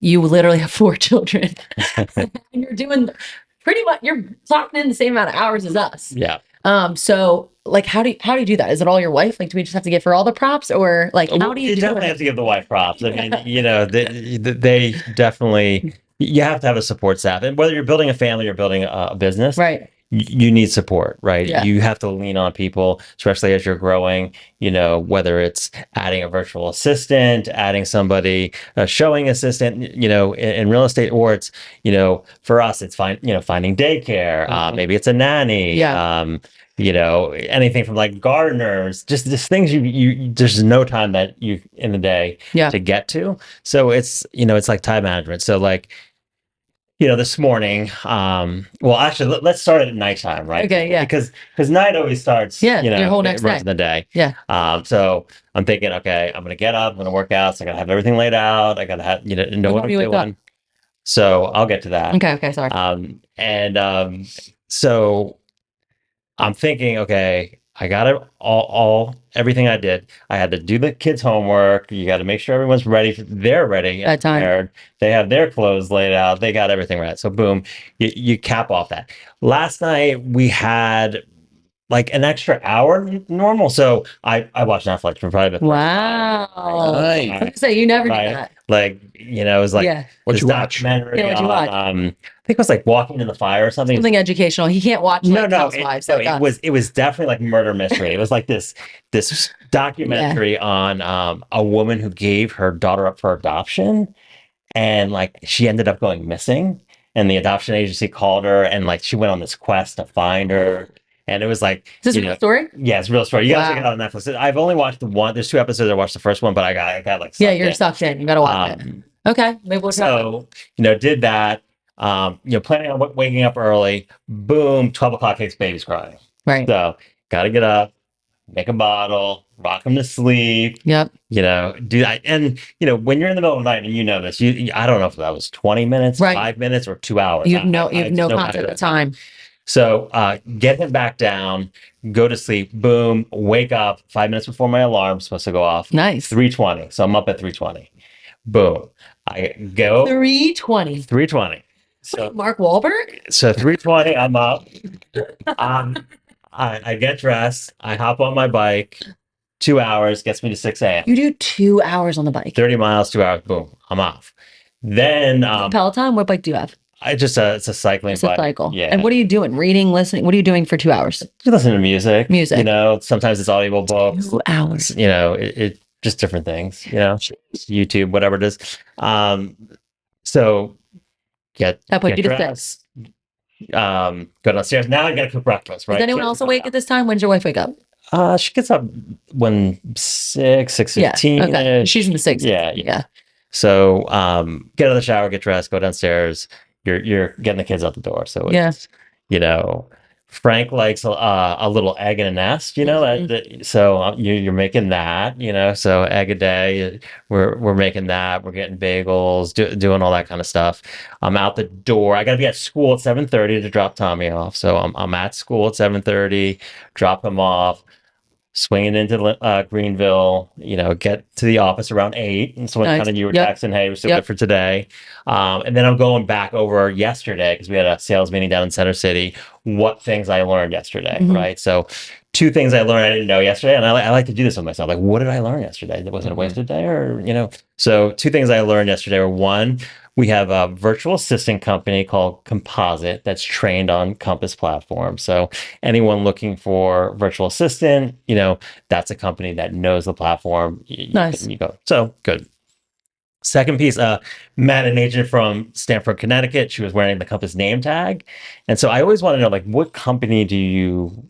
Speaker 2: you literally have 4 children and you're doing pretty much, you're clocking in the same amount of hours as us.
Speaker 3: Yeah.
Speaker 2: So like, how do you do that? Is it all your wife? Like, do we just have to give her all the props, or like, how do you do
Speaker 3: definitely
Speaker 2: it?
Speaker 3: have to give the wife props. I mean, they definitely, you have to have a support staff, and whether you're building a family or building a business,
Speaker 2: Right.
Speaker 3: You need support, right?
Speaker 2: Yeah.
Speaker 3: You have to lean on people, especially as you're growing, whether it's adding a virtual assistant, adding somebody, a showing assistant, in real estate, or it's, for us, it's finding daycare, maybe it's a nanny,
Speaker 2: Yeah.
Speaker 3: Anything from like gardeners, just things you there's no time that you in the day to get to. So it's, it's like time management. So like, this morning, well, actually, let's start at nighttime, right?
Speaker 2: Okay, yeah.
Speaker 3: Because night always starts,
Speaker 2: your whole next
Speaker 3: runs
Speaker 2: day.
Speaker 3: the day.
Speaker 2: Yeah.
Speaker 3: So I'm thinking, okay, I'm gonna get up, I'm gonna work out, so I gotta have everything laid out. I gotta have, know what I'm
Speaker 2: time you wake up?
Speaker 3: doing. So I'll get to that.
Speaker 2: Okay. Sorry.
Speaker 3: So I'm thinking, okay, I got it everything I did. I had to do the kids' homework. You got to make sure everyone's ready. They're ready and
Speaker 2: That time.
Speaker 3: prepared. They have their clothes laid out. They got everything right. So boom, you cap off that. Last night we had like an extra hour normal. So I watched Netflix for probably the first time.
Speaker 2: Wow.
Speaker 1: Nice.
Speaker 2: I was gonna say you never do
Speaker 3: Right.
Speaker 2: that.
Speaker 3: Like, it was like
Speaker 2: Yeah.
Speaker 1: What'd
Speaker 3: this
Speaker 1: you watch?
Speaker 3: documentary
Speaker 2: Yeah, what'd you
Speaker 3: on,
Speaker 2: watch?
Speaker 3: I think it was like Walking in the Fire or something.
Speaker 2: Something educational. He can't watch like Housewives like us.
Speaker 3: It was definitely like murder mystery. It was like this documentary on a woman who gave her daughter up for adoption, and like she ended up going missing, and the adoption agency called her, and like she went on this quest to find her, and it was like,
Speaker 2: Is this a real story?
Speaker 3: yeah, it's a real story. You gotta check it
Speaker 2: Wow.
Speaker 3: out on Netflix. I've only watched the one. There's 2 episodes. I watched the first one, but I got like
Speaker 2: Yeah,
Speaker 3: sucked
Speaker 2: you're
Speaker 3: in.
Speaker 2: sucked in. You gotta watch it. Okay, maybe we'll try.
Speaker 3: So, did that. Planning on waking up early. Boom, 12 o'clock hits, baby's crying.
Speaker 2: Right.
Speaker 3: So, got to get up, make a bottle, rock them to sleep.
Speaker 2: Yep.
Speaker 3: Do that. And, when you're in the middle of the night and you know this, I don't know if that was 20 minutes,
Speaker 2: Right.
Speaker 3: 5 minutes, or 2 hours.
Speaker 2: You have no
Speaker 3: no
Speaker 2: concept of time.
Speaker 3: So, get him back down, go to sleep, boom, wake up 5 minutes before my alarm's supposed to go off.
Speaker 2: Nice.
Speaker 3: 3:20. So, I'm up at 3:20. Boom. I go
Speaker 2: 3:20.
Speaker 3: 3:20. So
Speaker 2: Mark Wahlberg?
Speaker 3: 3:20, I'm up. I get dressed. I hop on my bike. 2 hours gets me to 6 a.m.
Speaker 2: You do 2 hours on the bike.
Speaker 3: 30 miles, 2 hours. Boom, I'm off. Then
Speaker 2: Peloton? What bike do you have?
Speaker 3: it's a cycling
Speaker 2: It's a
Speaker 3: bike.
Speaker 2: cycle.
Speaker 3: Yeah.
Speaker 2: And what are you doing? Reading, listening? What are you doing for 2 hours?
Speaker 3: You listen to music.
Speaker 2: Music.
Speaker 3: Sometimes it's audible books.
Speaker 2: 2 hours.
Speaker 3: It just different things. YouTube, whatever it is. So
Speaker 2: That put
Speaker 3: get
Speaker 2: you to
Speaker 3: dressed.
Speaker 2: 6.
Speaker 3: Go downstairs. Now I gotta cook breakfast. Right?
Speaker 2: Is anyone else awake at this time? When's your wife wake up?
Speaker 3: She gets up when 6:15.
Speaker 2: Yeah. Okay. She's in the 6.
Speaker 3: Yeah. So get out of the shower, get dressed, go downstairs. You're getting the kids out the door. So it's, Frank likes a little egg in a nest, so you're making that, so egg a day. We're making that. We're getting bagels, doing all that kind of stuff. I'm out the door. I got to be at school at 7:30 to drop Tommy off. So I'm at school at 7:30, drop him off, swinging into Greenville, get to the office around 8. And so when
Speaker 2: Nice.
Speaker 3: kind of you were
Speaker 2: Yep.
Speaker 3: texting, hey, we're still
Speaker 2: Yep.
Speaker 3: good for today. And then I'm going back over yesterday because we had a sales meeting down in Center City, what things I learned yesterday,
Speaker 2: Mhm.
Speaker 3: right? So 2 things I learned I didn't know yesterday. And I like to do this with myself. Like, what did I learn yesterday? Was it a wasted day or? So 2 things I learned yesterday were, one, we have a virtual assistant company called Composite that's trained on Compass platform. So anyone looking for virtual assistant, that's a company that knows the platform.
Speaker 2: Nice.
Speaker 3: You go. So good. Second piece, met an agent from Stamford, Connecticut. She was wearing the Compass name tag. And so I always want to know, like, what company do you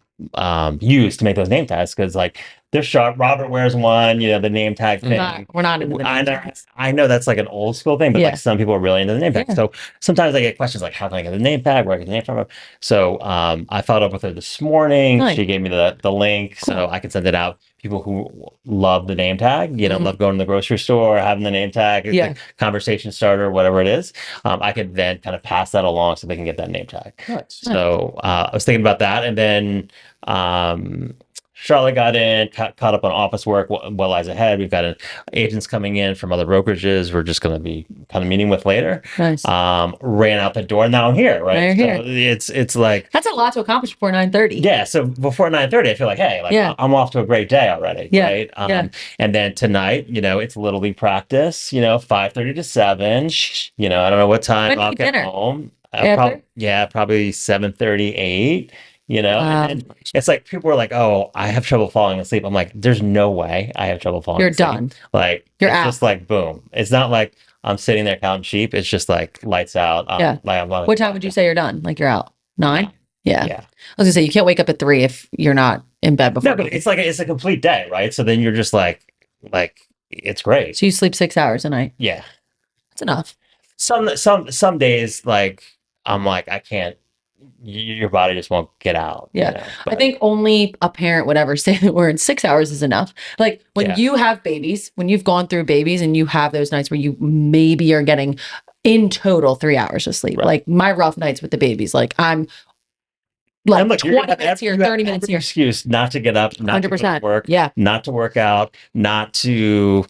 Speaker 3: use to make those name tags? Because like they're sharp. Robert wears one, the name tag thing.
Speaker 2: We're not into the name tags.
Speaker 3: I know that's like an old school thing, but
Speaker 2: Yeah.
Speaker 3: like some people are really into the name tag.
Speaker 2: Yeah.
Speaker 3: So sometimes I get questions like, how can I get the name tag? Where I get the name from? So I followed up with her this morning.
Speaker 2: Nice.
Speaker 3: She gave me the link so I can send it out. People who love the name tag, love going to the grocery store, having the name tag,
Speaker 2: Yeah.
Speaker 3: the conversation starter, whatever it is. I could then kind of pass that along so they can get that name tag.
Speaker 1: Nice.
Speaker 3: So I was thinking about that. And then Charlotte got in, caught up on office work. What lies ahead? We've got agents coming in from other brokerages. We're just going to be kind of meeting with later.
Speaker 2: Nice.
Speaker 3: Ran out the door. Now I'm here, right?
Speaker 2: Now you're
Speaker 3: So it's like,
Speaker 2: That's a lot to accomplish before 9:30.
Speaker 3: yeah. So before 9:30, I feel like, hey,
Speaker 2: Yeah.
Speaker 3: I'm off to a great day already,
Speaker 2: Yeah,
Speaker 3: right?
Speaker 2: yeah.
Speaker 3: And then tonight, it's Little League practice. 5:30 to 7. I don't know what time
Speaker 2: When do you
Speaker 3: I'll
Speaker 2: eat
Speaker 3: get
Speaker 2: dinner?
Speaker 3: home.
Speaker 2: After?
Speaker 3: Probably 7:30, 8.
Speaker 2: Wow.
Speaker 3: And it's like people are like, "Oh, I have trouble falling asleep." I'm like, "There's no way I have trouble falling
Speaker 2: You're
Speaker 3: asleep."
Speaker 2: done.
Speaker 3: Like
Speaker 2: You're
Speaker 3: it's
Speaker 2: out.
Speaker 3: just like boom. It's not like I'm sitting there counting sheep. It's just like lights out.
Speaker 2: Yeah.
Speaker 3: I'm like,
Speaker 2: What time would you say you're done? Like you're out? 9? Yeah.
Speaker 3: Yeah.
Speaker 2: I was gonna say you can't wake up at 3 if you're not in bed before.
Speaker 3: No, but it's a complete day, right? So then you're just like it's great.
Speaker 2: So you sleep 6 hours a night.
Speaker 3: Yeah.
Speaker 2: That's enough.
Speaker 3: Some days like I'm like I can't. Your body just won't get out.
Speaker 2: Yeah. I
Speaker 3: but-
Speaker 2: think only a parent would ever say that we're in 6 hours is enough. Like when
Speaker 3: Yeah.
Speaker 2: you have babies, when you've gone through babies and you have those nights where you maybe are getting in total 3 hours of sleep.
Speaker 3: Right.
Speaker 2: Like my rough nights with the babies, like I'm like
Speaker 3: And look, you're gonna
Speaker 2: 20
Speaker 3: have
Speaker 2: minutes here,
Speaker 3: you have
Speaker 2: 30 minutes
Speaker 3: every
Speaker 2: here.
Speaker 3: excuse not to get up, not to go to
Speaker 2: 100%.
Speaker 3: work,
Speaker 2: Yeah.
Speaker 3: not to work out, not to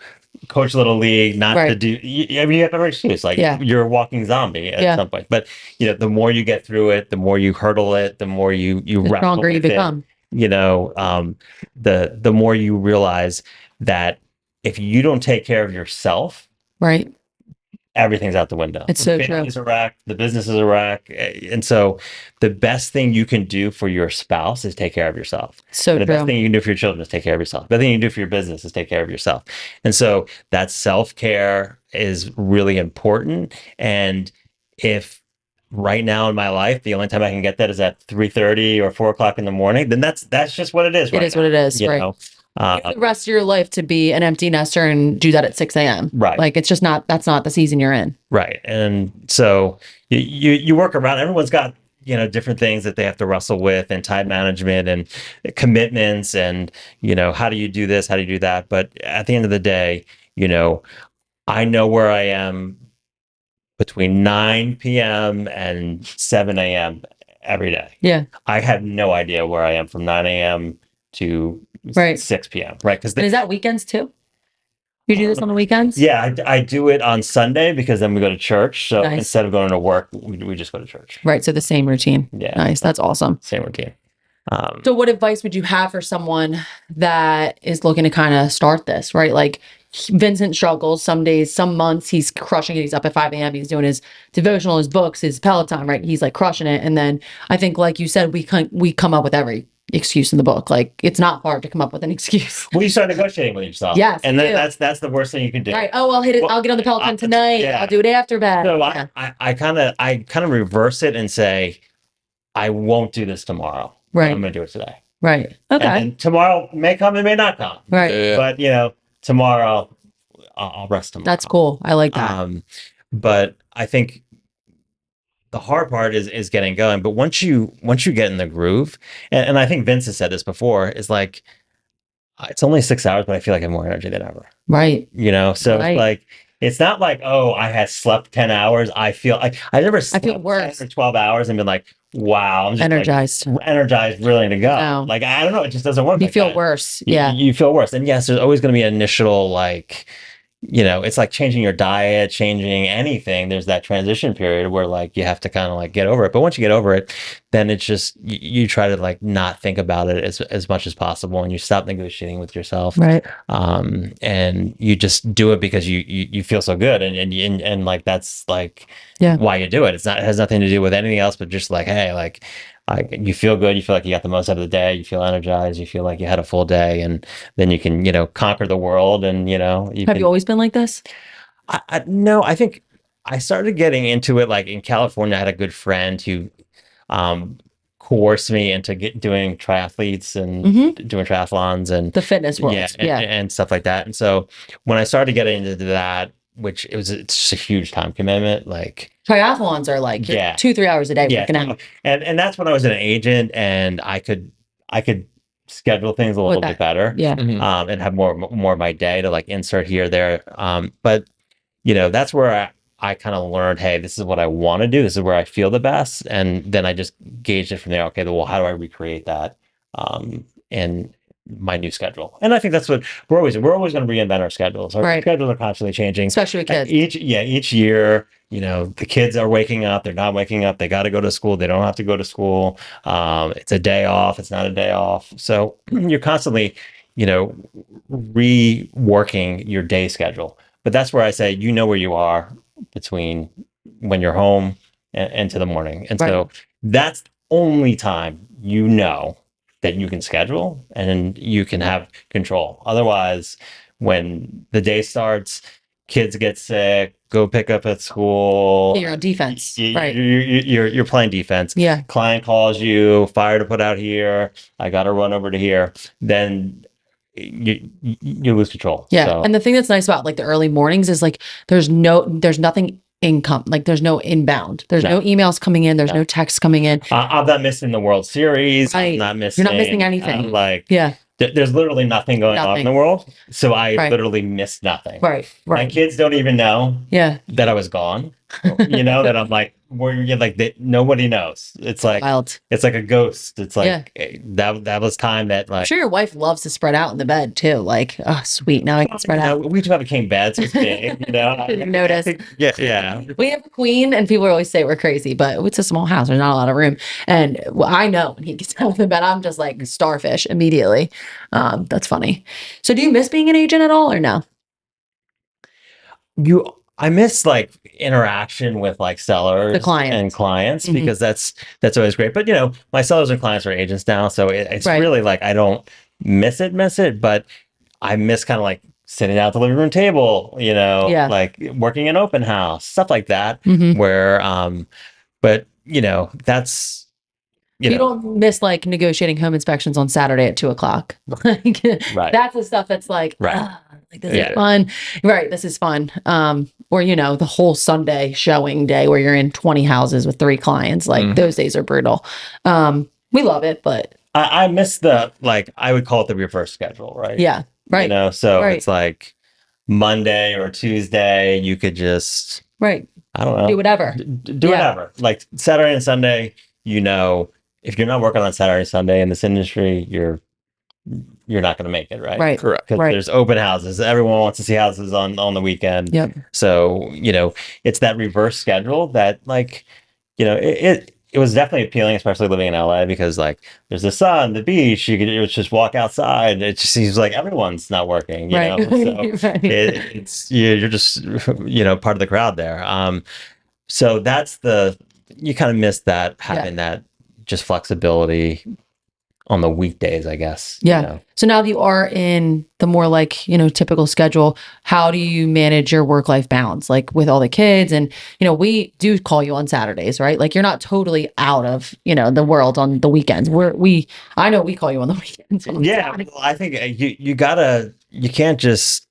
Speaker 3: coach little league, not to
Speaker 2: Right.
Speaker 3: do. I mean, you have every excuse. Like
Speaker 2: Yeah.
Speaker 3: you're a walking zombie at
Speaker 2: Yeah.
Speaker 3: some point. But the more you get through it, the more you hurdle it, the more you
Speaker 2: The
Speaker 3: wrestle
Speaker 2: stronger you
Speaker 3: with it.
Speaker 2: become.
Speaker 3: The more you realize that if you don't take care of yourself,
Speaker 2: Right.
Speaker 3: everything's out the window.
Speaker 2: It's so
Speaker 3: The
Speaker 2: true.
Speaker 3: family's a wreck, the business is a wreck. And so the best thing you can do for your spouse is take care of yourself.
Speaker 2: So
Speaker 3: And the best
Speaker 2: true.
Speaker 3: thing you can do for your children is take care of yourself. The best thing you can do for your business is take care of yourself. And so that self-care is really important. And if right now in my life, the only time I can get that is at 3:30 or 4 o'clock in the morning, then that's just what it is.
Speaker 2: It
Speaker 3: Right
Speaker 2: is what it is.
Speaker 3: now, you
Speaker 2: Right.
Speaker 3: know?
Speaker 2: You have the rest of your life to be an empty nester and do that at 6 a.m.
Speaker 3: Right.
Speaker 2: Like it's just not, that's not the season you're in.
Speaker 3: Right. And so you work around, everyone's got, different things that they have to wrestle with, and time management and commitments and, how do you do this? How do you do that? But at the end of the day, I know where I am between 9 p.m. and 7 a.m. every day.
Speaker 2: Yeah.
Speaker 3: I have no idea where I am from 9 a.m. to
Speaker 2: Right.
Speaker 3: 6 p.m. Right. Because
Speaker 2: And is that weekends too? You do this on the weekends?
Speaker 3: yeah, I do it on Sunday because then we go to church. So
Speaker 2: Nice.
Speaker 3: instead of going to work, we just go to church.
Speaker 2: Right. So the same routine.
Speaker 3: Yeah.
Speaker 2: Nice. That's awesome.
Speaker 3: Same routine.
Speaker 2: So what advice would you have for someone that is looking to kind of start this, right? Like Vincent struggles some days, some months he's crushing it. He's up at 5 a.m. He's doing his devotional, his books, his Peloton, right? He's like crushing it. And then I think, like you said, we come up with every excuse in the book. Like it's not hard to come up with an excuse.
Speaker 3: Well, you start negotiating with yourself.
Speaker 2: Yes,
Speaker 3: And
Speaker 2: you do.
Speaker 3: that's the worst thing you can do.
Speaker 2: Right. Oh, I'll hit it. I'll get on the Peloton tonight.
Speaker 3: yeah.
Speaker 2: I'll do it after bed.
Speaker 3: So
Speaker 2: Yeah.
Speaker 3: I kind of reverse it and say, I won't do this tomorrow.
Speaker 2: Right.
Speaker 3: I'm going to do it today.
Speaker 2: Right. Okay.
Speaker 3: And tomorrow may come and may not come.
Speaker 2: Right.
Speaker 1: Yeah.
Speaker 3: But tomorrow I'll rest tomorrow.
Speaker 2: That's cool. I like that.
Speaker 3: But I think the hard part is getting going. But once you get in the groove, and I think Vince has said this before, is like, it's only 6 hours, but I feel like I have more energy than ever.
Speaker 2: Right.
Speaker 3: So
Speaker 2: Right.
Speaker 3: it's like, it's not like, oh, I had slept 10 hours. I feel like I never slept
Speaker 2: feel worse.
Speaker 3: 10 or 12 hours and been like, wow, I'm just
Speaker 2: Energized.
Speaker 3: energized, ready to go.
Speaker 2: No.
Speaker 3: Like, I don't know. It just doesn't work.
Speaker 2: You
Speaker 3: like
Speaker 2: feel
Speaker 3: that.
Speaker 2: worse.
Speaker 3: You-
Speaker 2: Yeah.
Speaker 3: You feel worse. And yes, there's always going to be an initial, like, it's like changing your diet, changing anything. There's that transition period where like you have to kind of like get over it. But once you get over it, then it's just you try to like not think about it as much as possible, and you stop negotiating with yourself.
Speaker 2: Right.
Speaker 3: And you just do it because you feel so good, and like that's like
Speaker 2: Yeah.
Speaker 3: why you do it. It has nothing to do with anything else, but just like, hey, like you feel good, you feel like you got the most out of the day, you feel energized, you feel like you had a full day, and then you can conquer the world. And
Speaker 2: Have you always been like this?
Speaker 3: no, I think I started getting into it like in California. I had a good friend who coerced me into doing triathletes and doing triathlons and
Speaker 2: The fitness world.
Speaker 3: yeah,
Speaker 2: Yeah.
Speaker 3: and stuff like that. And so when I started getting into that, which it's just a huge time commitment, like
Speaker 2: Triathlons are like you're 2-3 hours a day working out.
Speaker 3: and that's when I was an agent and I could schedule things a little bit better,
Speaker 2: Yeah.
Speaker 3: and have more of my day to like insert here or there. But that's where I kind of learned, hey, this is what I want to do. This is where I feel the best. And then I just gauged it from there. Okay, well, how do I recreate that in my new schedule? And I think that's what we're always going to reinvent our schedules. Our schedules are constantly changing.
Speaker 2: Especially with kids.
Speaker 3: Each year, the kids are waking up, they're not waking up, they got to go to school, they don't have to go to school. It's a day off, it's not a day off. So you're constantly, reworking your day schedule. But that's where I say, where you are between when you're home and to the morning. And so that's the only time that you can schedule and you can have control. Otherwise, when the day starts, kids get sick, go pick up at school.
Speaker 2: You're on defense. Right.
Speaker 3: You're playing defense.
Speaker 2: Yeah.
Speaker 3: Client calls you, fire to put out here, I got to run over to here. Then you lose control.
Speaker 2: Yeah.
Speaker 3: So.
Speaker 2: And the thing that's nice about like the early mornings is like there's nothing income, like there's no inbound, there's no emails coming in, there's no texts coming in.
Speaker 3: I'm not missing the World Series.
Speaker 2: Right.
Speaker 3: I'm not missing.
Speaker 2: You're not missing anything.
Speaker 3: There's literally nothing going on in the world. So I literally missed nothing.
Speaker 2: Right.
Speaker 3: My kids don't even know that I was gone. That I'm like where you're like nobody knows. It's like
Speaker 2: Wild.
Speaker 3: it's like a ghost. It's
Speaker 2: Yeah.
Speaker 3: like that was time that
Speaker 2: I'm
Speaker 3: like
Speaker 2: sure your wife loves to spread out in the bed too. Like, oh, sweet. Now I can spread out.
Speaker 3: we do have a king bed, so it's big, you know.
Speaker 2: Didn't notice.
Speaker 3: Yeah.
Speaker 2: We have a queen, and people always say we're crazy, but it's a small house. There's not a lot of room. And I know when he gets out of the bed, I'm just like starfish immediately. That's funny. So, do you miss being an agent at all, or no?
Speaker 3: I miss like interaction with like sellers
Speaker 2: clients.
Speaker 3: and clients
Speaker 2: Mhm.
Speaker 3: because that's always great. But my sellers and clients are agents now, so it's
Speaker 2: Right.
Speaker 3: really like I don't miss it, but I miss kind of like sitting down at the living room table,
Speaker 2: Yeah.
Speaker 3: like working an open house, stuff like that.
Speaker 2: Mhm.
Speaker 3: Where but that's
Speaker 2: You don't miss like negotiating home inspections on Saturday at 2:00. Like,
Speaker 3: Right.
Speaker 2: that's the stuff that's like,
Speaker 3: Right.
Speaker 2: like this
Speaker 3: Yeah.
Speaker 2: is fun. Right. This is fun. Or, the whole Sunday showing day where you're in 20 houses with 3 clients. Like,
Speaker 1: Mhm.
Speaker 2: those days are brutal. We love it, but
Speaker 3: I miss the like I would call it the reverse schedule, right?
Speaker 2: yeah. Right.
Speaker 3: So
Speaker 2: Right.
Speaker 3: it's like Monday or Tuesday, you could just
Speaker 2: Right.
Speaker 3: I don't know.
Speaker 2: Do whatever.
Speaker 3: Do
Speaker 2: Yeah.
Speaker 3: whatever. Like Saturday and Sunday, if you're not working on Saturday and Sunday in this industry, you're not going to make it, right?
Speaker 2: Right.
Speaker 1: Correct.
Speaker 3: Because
Speaker 2: Right.
Speaker 3: there's open houses. Everyone wants to see houses on the weekend.
Speaker 2: Yep.
Speaker 3: So, it's that reverse schedule that like, it was definitely appealing, especially living in LA because like there's the sun, the beach, you could just walk outside. It just seems like everyone's not working,
Speaker 2: Right.
Speaker 3: So
Speaker 2: Right.
Speaker 3: it's you're just part of the crowd there. So you kind of miss that having that just flexibility on the weekdays, I guess.
Speaker 2: Yeah. So now that you are in the more like, typical schedule, how do you manage your work-life balance? Like with all the kids and, we do call you on Saturdays, right? Like you're not totally out of, the world on the weekends. I know we call you on the weekends.
Speaker 3: Yeah. Well, I think you can't just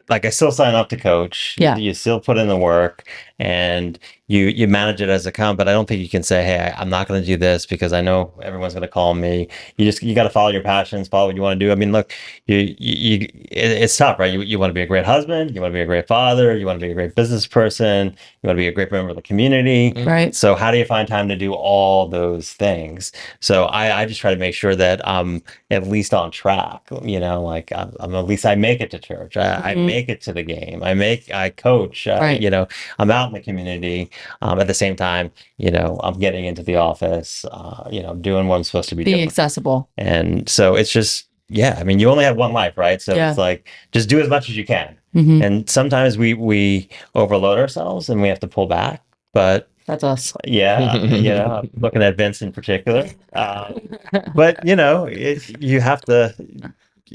Speaker 3: like I still sign up to coach.
Speaker 2: Yeah.
Speaker 3: You still put in the work and you manage it as a account, but I don't think you can say, hey, I'm not going to do this because I know everyone's going to call me. You got to follow your passions, follow what you want to do. I mean, look, it's tough, right? You want to be a great husband, you want to be a great father, you want to be a great business person, you want to be a great member of the community.
Speaker 2: Right.
Speaker 3: So how do you find time to do all those things? So I just try to make sure that I'm at least on track, like I'm at least I make it to church. I make it to the game. I coach,
Speaker 2: Right.
Speaker 3: I'm out in the community. At the same time, I'm getting into the office, doing what I'm supposed to be
Speaker 2: Being
Speaker 3: doing.
Speaker 2: accessible.
Speaker 3: And so it's just, I mean, you only have one life, right? So
Speaker 2: Yeah.
Speaker 3: it's like, just do as much as you can.
Speaker 2: Mhm.
Speaker 3: And sometimes we overload ourselves and we have to pull back, but
Speaker 2: That's us.
Speaker 3: yeah, I'm looking at Vince in particular. But you have to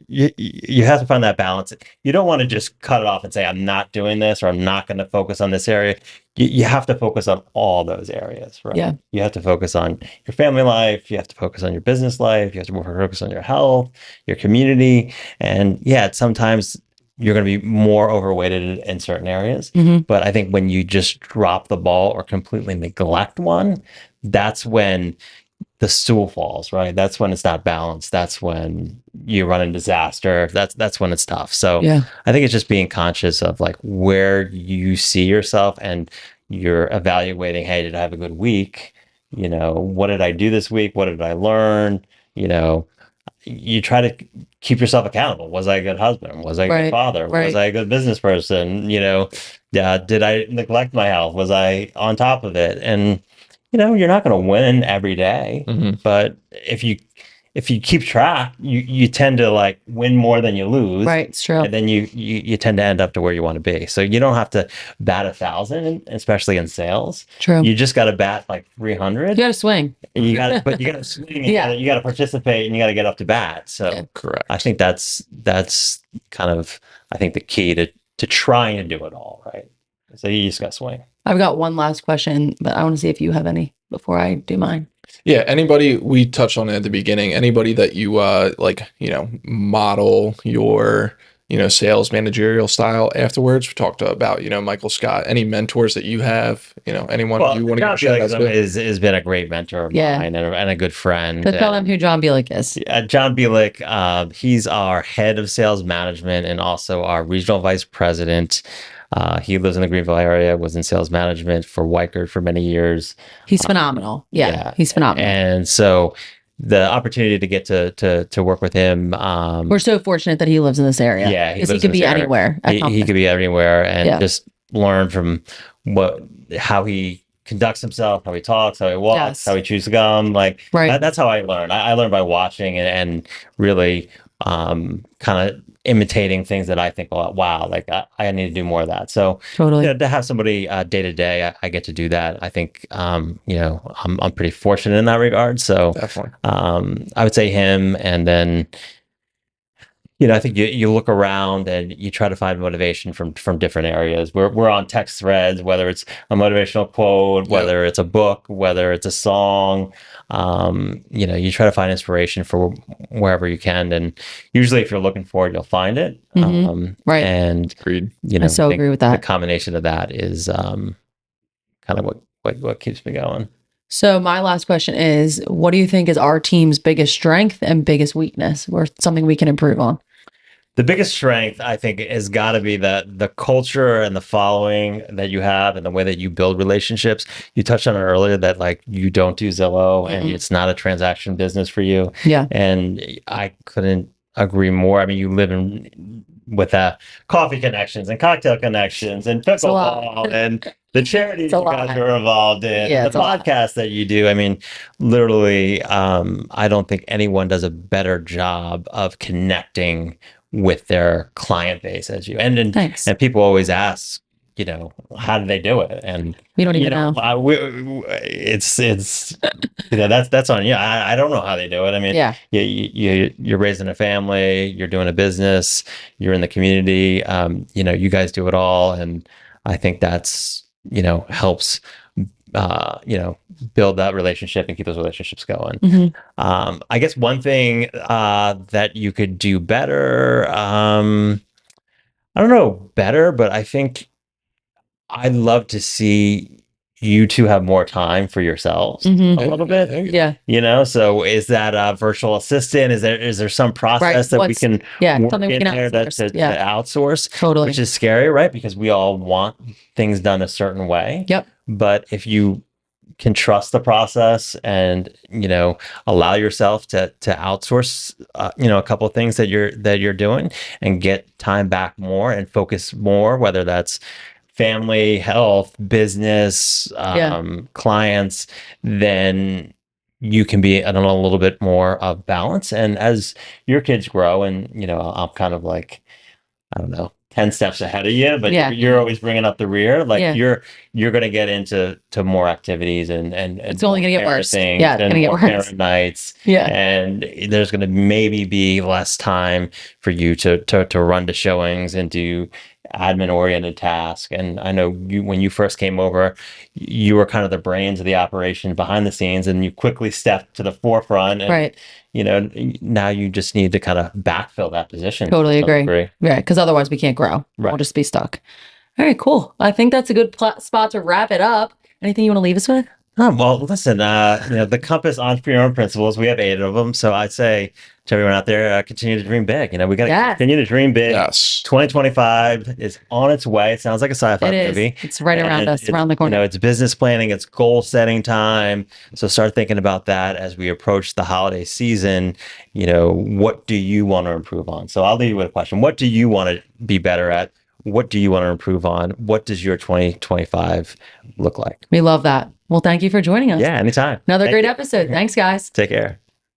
Speaker 3: you have to find that balance. You don't want to just cut it off and say, I'm not doing this or I'm not going to focus on this area. You have to focus on all those areas, right?
Speaker 2: Yeah.
Speaker 3: You have to focus on your family life. You have to focus on your business life. You have to focus on your health, your community. And sometimes you're going to be more overweighted in certain areas.
Speaker 2: Mhm.
Speaker 3: But I think when you just drop the ball or completely neglect one, that's when the stool falls, right? That's when it's not balanced. That's when you run into disaster. That's when it's tough. So
Speaker 2: Yeah.
Speaker 3: I think it's just being conscious of like where you see yourself and you're evaluating, hey, did I have a good week? What did I do this week? What did I learn? You try to keep yourself accountable. Was I a good husband? Was I a
Speaker 2: Right,
Speaker 3: good father?
Speaker 2: right.
Speaker 3: Was I a good business person? Did I neglect my health? Was I on top of it? And you're not going to win every day,
Speaker 1: Mhm.
Speaker 3: but if you keep track, you tend to like win more than you lose.
Speaker 2: Right. It's true.
Speaker 3: And then you tend to end up to where you want to be. So you don't have to bat 1,000, especially in sales.
Speaker 2: True.
Speaker 3: You just got to bat like 300.
Speaker 2: You got to swing.
Speaker 3: But you got to swing. And you got to participate, and you got to get up to bat. So
Speaker 2: Yeah.
Speaker 1: Correct.
Speaker 3: I think that's kind of the key to trying to do it all, right? So you just got to swing.
Speaker 2: I've got one last question, but I want to see if you have any before I do mine.
Speaker 1: Yeah, anybody, we touched on it at the beginning, anybody that you model your sales managerial style afterwards. We talked about Michael Scott. Any mentors that you have, anyone you want to give a shout out to?
Speaker 3: Has been a great mentor of mine and a good friend.
Speaker 2: So tell them who John Bielik is.
Speaker 3: John Bielik, he's our head of sales management and also our regional vice president. He lives in the Greenville area, was in sales management for Weichert for many years.
Speaker 2: He's phenomenal. Yeah, he's phenomenal.
Speaker 3: And so the opportunity to get to work with him.
Speaker 2: We're so fortunate that he lives in this area.
Speaker 3: Yeah,
Speaker 2: because he could be anywhere.
Speaker 3: He could be anywhere, and just learn from how he conducts himself, how he talks, how he walks, how he chews gum. Like that's how I learn. I learn by watching and really kind of imitating things that I think, oh, wow, like I need to do more of that. So
Speaker 2: totally,
Speaker 3: to have somebody day to day, I get to do that. I think I'm pretty fortunate in that regard. So
Speaker 1: definitely,
Speaker 3: I would say him, and then I think you look around and you try to find motivation from different areas. We're on text threads, whether it's a motivational quote, whether it's a book, whether it's a song. You try to find inspiration for wherever you can, and usually if you're looking for it, you'll find it.
Speaker 2: Right.
Speaker 3: And
Speaker 1: agreed.
Speaker 2: I so agree with that.
Speaker 3: The combination of that is kind of what keeps me going.
Speaker 2: So my last question is, what do you think is our team's biggest strength and biggest weakness, or something we can improve on?
Speaker 3: The biggest strength, I think, has got to be the culture and the following that you have and the way that you build relationships. You touched on it earlier that like you don't do Zillow and it's not a transaction business for you.
Speaker 2: Yeah.
Speaker 3: And I couldn't agree more. I mean, you live with coffee connections and cocktail connections and pickleball and the charities you guys are involved in, the podcast that you do. I mean, literally, I don't think anyone does a better job of connecting with their client base as you. And people always ask, how do they do it? And
Speaker 2: we don't even know.
Speaker 3: It's that's on you. I don't know how they do it. I mean, you're raising a family, you're doing a business, you're in the community. You guys do it all, and I think that's helps build that relationship and keep those relationships going. I guess one thing that you could do better, I don't know better, but I think I'd love to see you two have more time for yourselves a little bit.
Speaker 2: Yeah.
Speaker 3: So is that a virtual assistant? Is there some process that we can
Speaker 2: something we can outsource?
Speaker 3: To outsource?
Speaker 2: Totally.
Speaker 3: Which is scary, right? Because we all want things done a certain way.
Speaker 2: Yep.
Speaker 3: But if you can trust the process and allow yourself to outsource a couple of things that you're doing and get time back more and focus more, whether that's family, health, business, clients, then you can be a little bit more of balance. And as your kids grow, and I'm kind of like, I don't know, 10 steps ahead of you, but you're always bringing up the rear. Like you're going to get into more activities and
Speaker 2: it's only going to get worse.
Speaker 3: Things,
Speaker 2: it's going to get worse.
Speaker 3: Parent nights. And there's going to maybe be less time for you to run to showings and do admin oriented tasks. And I know when you first came over, you were kind of the brains of the operation behind the scenes, and you quickly stepped to the forefront. And, now you just need to kind of backfill that position.
Speaker 2: Totally agree. Yeah, because otherwise we can't grow. We'll just be stuck. All right, cool. I think that's a good spot to wrap it up. Anything you want to leave us with?
Speaker 3: Oh, well, listen, the Compass Entrepreneur Principles, we have 8 of them. So I'd say to everyone out there, continue to dream big. We got to continue to dream big.
Speaker 1: Yes.
Speaker 3: 2025 is on its way. It sounds like a sci-fi movie.
Speaker 2: It's right around us, around the corner.
Speaker 3: It's business planning, it's goal setting time. So start thinking about that as we approach the holiday season. What do you want to improve on? So I'll leave you with a question. What do you want to be better at? What do you want to improve on? What does your 2025 look like?
Speaker 2: We love that. Well, thank you for joining us.
Speaker 3: Yeah, anytime.
Speaker 2: Another great episode. Thanks, guys.
Speaker 3: Take care.